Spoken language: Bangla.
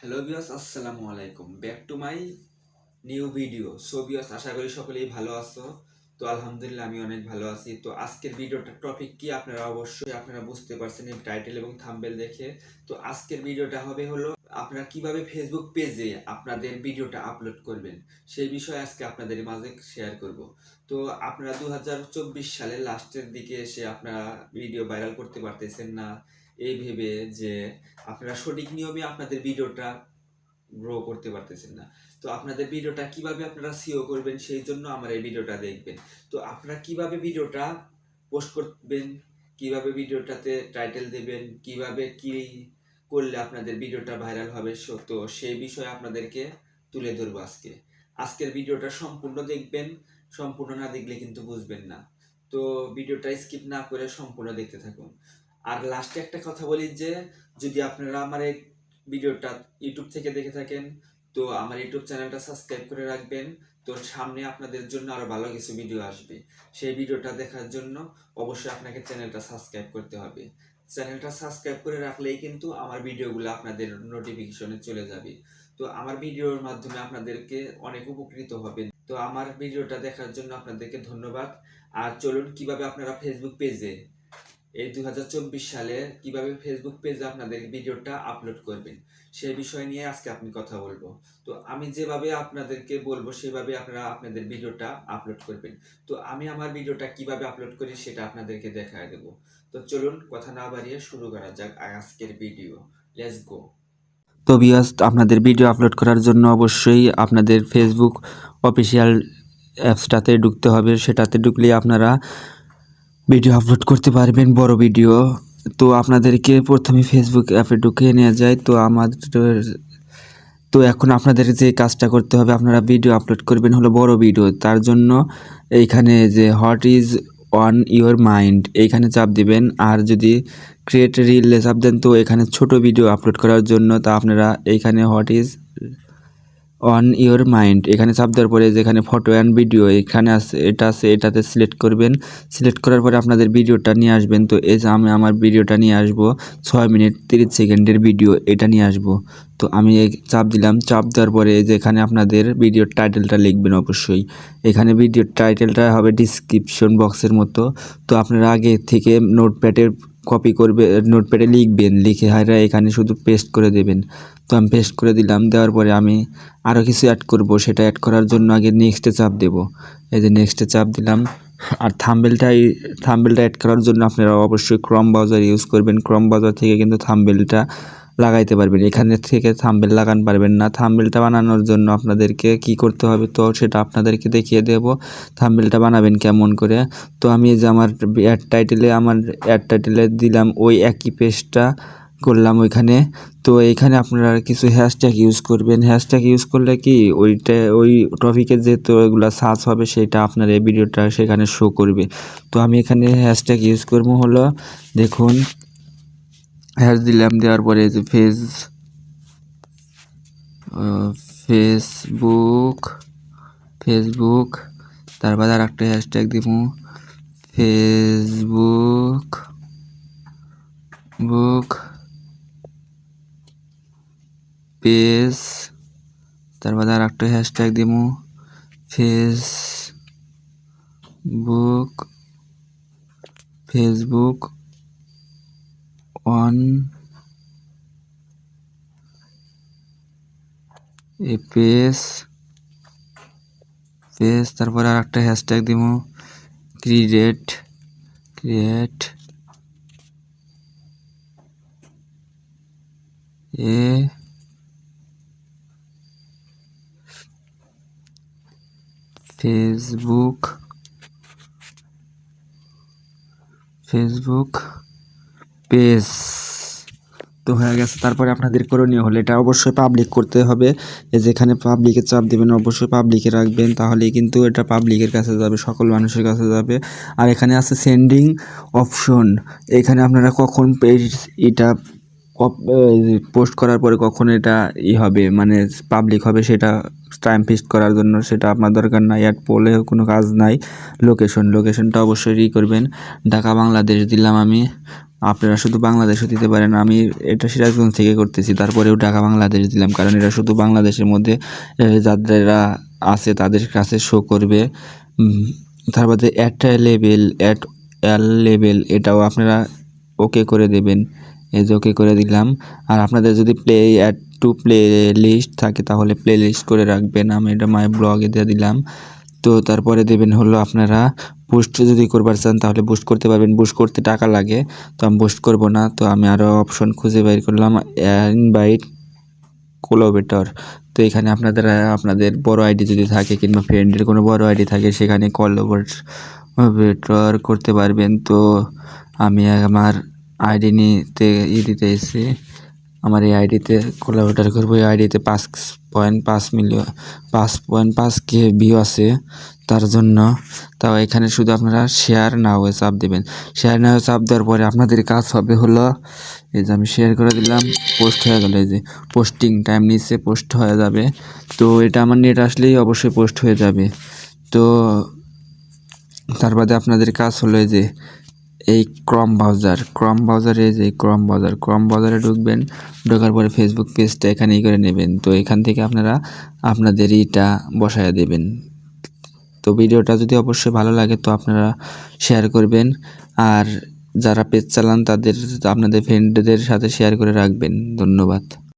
হ্যালো ভিউয়ার্স, আসসালামু আলাইকুম। Back to my new video. So viewers, আশা করি সকলেই ভালো আছো। তো আলহামদুলিল্লাহ আমি অনেক ভালো আছি। তো আজকের ভিডিওটার টপিক কি আপনারা বুঝতে পারছেন এই টাইটেল এবং থাম্বনেল দেখে। তো আজকের ভিডিওটা হলো আপনারা কিভাবে ফেসবুক পেজে আপনাদের ভিডিওটা আপলোড করবেন সেই বিষয়ে আজকে আপনাদের মাঝে শেয়ার করব। তো আপনারা 2024 সালের লাস্টের দিকে এসে আপনারা ভিডিও ভাইরাল করতে পারতেছেন না এই ভেবে যে আপনারা সঠিক নিয়মে আপনাদের ভিডিওটা গ্রো করতে পারতেছেন না। তো আপনাদের ভিডিওটা কিভাবে আপনারা সিও করবেন সেই জন্য আমার এই ভিডিওটা দেখবেন। তো আপনারা কিভাবে ভিডিওটা পোস্ট করবেন, কিভাবে ভিডিওটাতে টাইটেল দেবেন, কিভাবে কি করলে আপনাদের ভিডিওটা ভাইরাল হবে, তো সেই বিষয়ে আপনাদেরকে তুলে ধরবো আজকে। আজকের ভিডিওটা সম্পূর্ণ দেখবেন, সম্পূর্ণ না দেখলে কিন্তু বুঝবেন না। তো ভিডিওটা স্কিপ না করে সম্পূর্ণ দেখতে থাকুন। আর লাস্টে একটা কথা বলি যে যদি আপনারা আমার এই ভিডিওটা ইউটিউব থেকে দেখে থাকেন তো আমার ইউটিউব চ্যানেলটা সাবস্ক্রাইব করে রাখবেন। তো সামনে আপনাদের জন্য আরো ভালো কিছু ভিডিও আসবে, সেই ভিডিওটা দেখার জন্য অবশ্যই আপনাকে চ্যানেলটা সাবস্ক্রাইব করতে হবে। চ্যানেলটা সাবস্ক্রাইব করে রাখলেই কিন্তু আমার ভিডিওগুলো আপনাদের নোটিফিকেশনে চলে যাবে। তো আমার ভিডিওর মাধ্যমে আপনাদেরকে অনেক উপকৃত হবেন। তো আমার ভিডিওটা দেখার জন্য আপনাদেরকে ধন্যবাদ। আর চলুন কিভাবে আপনারা ফেসবুক পেজে এই 2024 সালে কিভাবে ফেসবুক পেজে আপনাদের ভিডিওটা আপলোড করবেন সেই বিষয় নিয়ে আজকে আমি কথা বলবো। তো আমি যেভাবে আপনাদেরকে বলবো সেভাবে আপনারা আপনাদের ভিডিওটা আপলোড করবেন। তো আমি আমার ভিডিওটা কিভাবে আপলোড করি সেটা আপনাদেরকে দেখায় দেবো। তো চলুন কথা না বাড়িয়ে শুরু করা যাক আজকের ভিডিও। Let's go. তো ভিউয়ার্স, আপনাদের ভিডিও আপলোড করার জন্য অবশ্যই আপনাদের ফেসবুক অফিসিয়াল অ্যাপসটাতে ঢুকতে হবে। সেটাতে ঢুকলে আপনারা ভিডিও আপলোড করতে পারবেন, বড় ভিডিও। তো আপনাদেরকে প্রথমে ফেসবুক অ্যাপে ঢুকিয়ে নেওয়া যায়। তো এখন আপনাদের যে কাজটা করতে হবে, আপনারা ভিডিও আপলোড করবেন হলো বড় ভিডিও। তার জন্য এইখানে যে what is on your mind এইখানে চাপ দিবেন। আর যদি ক্রিয়েট রিলে চাপ দেন তো এখানে ছোট ভিডিও আপলোড করার জন্য তা আপনারা এইখানে what is on your mind এখানে চাপ দেওয়ার পরে যেখানে ফটো অ্যান্ড ভিডিও এখানে আছে এটাতে সিলেক্ট করবেন। সিলেক্ট করার পরে আপনাদের ভিডিওটা নিয়ে আসবেন। তো এই যে আমি আমার ভিডিওটা নিয়ে আসব 6 মিনিট 30 সেকেন্ডের ভিডিও, এটা নিয়ে আসব। তো আমি এই চাপ দিলাম। চাপ দেওয়ার পরে যেখানে আপনাদের ভিডিওর টাইটেলটা লিখবেন অবশ্যই। এখানে ভিডিওর টাইটেলটা হবে ডিসক্রিপশন বক্সের মতো। তো আপনারা আগে থেকে নোটপ্যাডের কপি করবে, নোটপ্যাডে লিখবেন, লিখে হায়রা এখানে শুধু পেস্ট করে দেবেন। তো আমি পেস্ট করে দিলাম। দেওয়ার পরে আমি আরও কিছু অ্যাড করব, সেটা অ্যাড করার জন্য আগে নেক্সটে চাপ দেব। এই যে নেক্সটে চাপ দিলাম। আর থাম্বনেলটা অ্যাড করার জন্য আপনারা অবশ্যই ক্রম ব্রাউজার ইউজ করবেন। ক্রম ব্রাউজার থেকে কিন্তু থাম্বনেলটা লাগাইতে পারবেন, এখানে থেকে থাম্বনেল লাগান পারবেন না। থাম্বনেলটা বানানোর জন্য আপনাদেরকে কি করতে হবে তো সেটা আপনাদেরকে দেখিয়ে দেব। থাম্বনেলটা বানাবেন কেমন করে। তো আমি এই যে আমার অ্যাড টাইটেলে দিলাম ওই একই পেজটা করলাম ওইখানে। তো এইখানে আপনারা কিছু হ্যাশট্যাগ ইউজ করবেন। হ্যাশট্যাগ ইউজ করলে কি ওই টপিকের যেহেতু ওইগুলো সার্চ হবে সেটা আপনার এই ভিডিওটা সেখানে শো করবে। তো আমি এখানে হ্যাশট্যাগ ইউজ করবো হলো, দেখুন হ্যাশ দিলাম। দেওয়ার পরে যে ফেসবুক ফেসবুক তারপর আর একটা হ্যাশট্যাগ দিব ফেসবুক পেজ। তারপর আর একটা হ্যাশট্যাগ দিব ফেসবুক অন এ পেজ। তারপর আর একটা হ্যাশট্যাগ দিব ক্রিয়েট এ ফেসবুক পেজ। তো হয়ে গেছে। তারপরে আপনাদের করণীয় হলে এটা অবশ্যই পাবলিক করতে হবে। যেখানে পাবলিকে চাপ দেবেন অবশ্যই পাবলিকে রাখবেন, তাহলেই কিন্তু এটা পাবলিকের কাছে যাবে, সকল মানুষের কাছে যাবে। আর এখানে আছে সেন্ডিং অপশন। এখানে আপনারা কখন এটা পোস্ট করার পরে কখন এটা হবে মানে পাবলিক হবে সেটা টাইম ফিক্সড করার জন্য সেটা আপনার দরকার নাই, অ্যাড পড়লেও কোনো কাজ নাই। লোকেশনটা অবশ্যই করবেন। ঢাকা বাংলাদেশ দিলাম আমি। আপনারা শুধু বাংলাদেশও দিতে পারেন। আমি এটা সিরাজগঞ্জ থেকে করতেছি, তারপরেও ঢাকা বাংলাদেশ দিলাম, কারণ এটা শুধু বাংলাদেশের মধ্যে যারা আছে তাদের কাছে শো করবে। তারপরে অ্যাড লেভেল এটাও আপনারা ওকে করে দেবেন। এই যে ওকে করে দিলাম। আর আপনাদের যদি অ্যাড টু প্লে লিস্ট থাকে তাহলে প্লে লিস্ট করে রাখবেন। আমি এটা মাই ব্লগে দিয়ে দিলাম। তো তারপরে দেবেন হলো আপনারা বুস্ট যদি করবার চান তাহলে বুস্ট করতে পারবেন। বুস্ট করতে টাকা লাগে, তো আমি বুস্ট করব না। তো আমি আরও অপশন খুঁজে বের করলাম, ইনভাইট কোলাবরেটর। তো এখানে আপনাদের বড় আইডি যদি থাকে কিংবা ফ্রেন্ডের কোনো বড় আইডি থাকে সেখানে কোলাবরেটর করতে পারবেন। তো আমি আমার আইডি দিতে এসেছি। আমার এই আইডিতে কোলাবরেটর করবো। এই আইডিতে 5.5K ভিউ আছে, তার জন্য। তাও এখানে শুধু আপনারা শেয়ার না হয়ে চাপ দেবেন। শেয়ার না হয়ে চাপ দেওয়ার পরে আপনাদের কাজ হবে হলো, এই যে আমি শেয়ার করে দিলাম, পোস্ট হয়ে গেল। এই যে পোস্টিং টাইম নিচ্ছে, পোস্ট হয়ে যাবে। তো এটা আমার নেট আসলেই অবশ্যই পোস্ট হয়ে যাবে। তো তার বাদে আপনাদের কাজ হলো এই যে এই ক্রম ব্রাউজারে যে ক্রম ব্রাউজারে ঢুকবেন। ঢোকার পরে ফেসবুক পেজটা এখানেই করে নেবেন। তো এখান থেকে আপনারা আপনাদের ইটা বসায় দেবেন। তো ভিডিওটা যদি অবশ্যই ভালো লাগে তো আপনারা শেয়ার করবেন। আর যারা পেজ চালান আপনাদের ফ্রেন্ডদের সাথে শেয়ার করে রাখবেন। ধন্যবাদ।